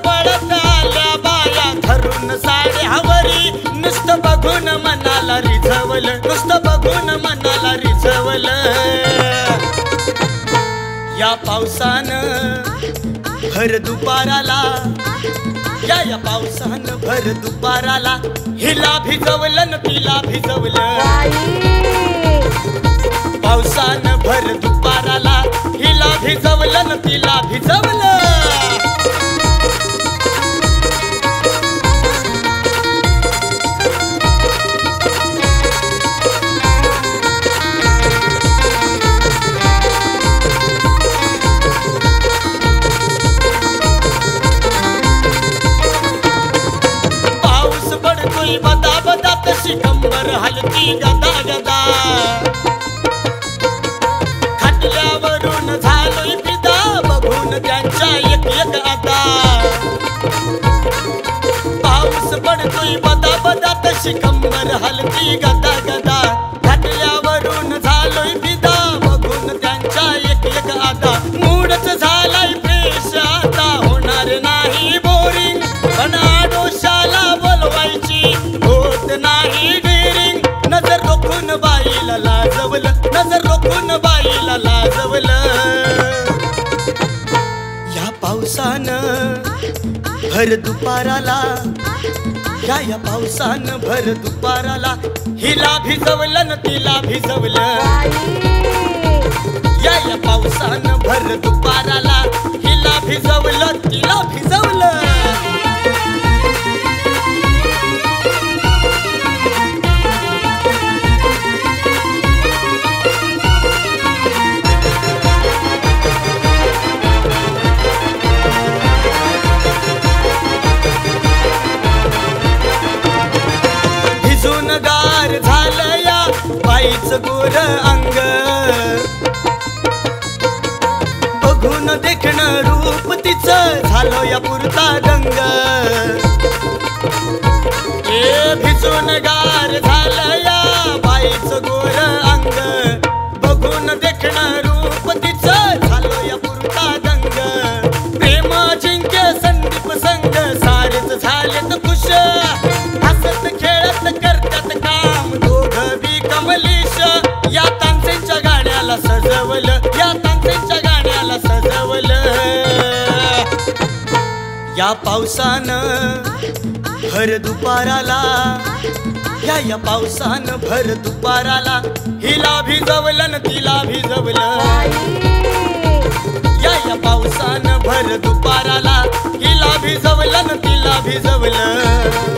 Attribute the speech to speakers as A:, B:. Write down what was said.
A: पळत आल्या बाया धरून साड्यावरी नुसतं बघून मनाला रिझवलं नुसतं बघून मनाला रिझवलं या पावसानं भर दुपाराला या पावसानं भर दुपाराला हिला भिजवलं न तिला भिजवलं पावसानं भर दुपाराला हिला भिजवलं न तिला भिजवलं बदा बदा तशी कंबर हलती गदा गदा खटल्यावरून झालोय फिदा बघून त्यांच्या एक एक अदा पाऊस पडतोय बदा बदा तशी कंबर हलती गदा गदा खटल्यावरून झालोय फिदा बघून त्यांच्या एक एक अदा मूडच झालाय फ्रेश आता होणार नाही बोरिंग पण आडोशाला बोलवायची होत नाही डेरिंग नजर रोखून बाईला लाजवलं नजर रोखून बाईला लाजवलं या पावसानं भर दुपाराला या पावसानं भर दुपाराला हिला भिजवलं न तिला भिजवलं या पावसानं भर दुपाराला हिला भिजवलं तिला भिजवलं भिजून गार झालं या बाईचं गोर अंग बघून देखणं रूप तिचं झालं या पुरता रंग भिजून गार झालं या बाईचं गोर अंग बघून देखणं रूप तिचं झालं या पुरता रंग प्रेम जिंके संदीप संग सारेच झालेत खुश हसत खेळत करतात काम दोघं बी कमलीश या तांसेच्या गाण्याला सजवलं या तांसेच्या गाण्याला सजवलं या पावसानं भर दुपाराला या पावसानं भर दुपाराला हिला भिजवलं न तिला भिजवलं या पावसानं भर दुपाराला हिला भिजवलं न तिला भिजवलं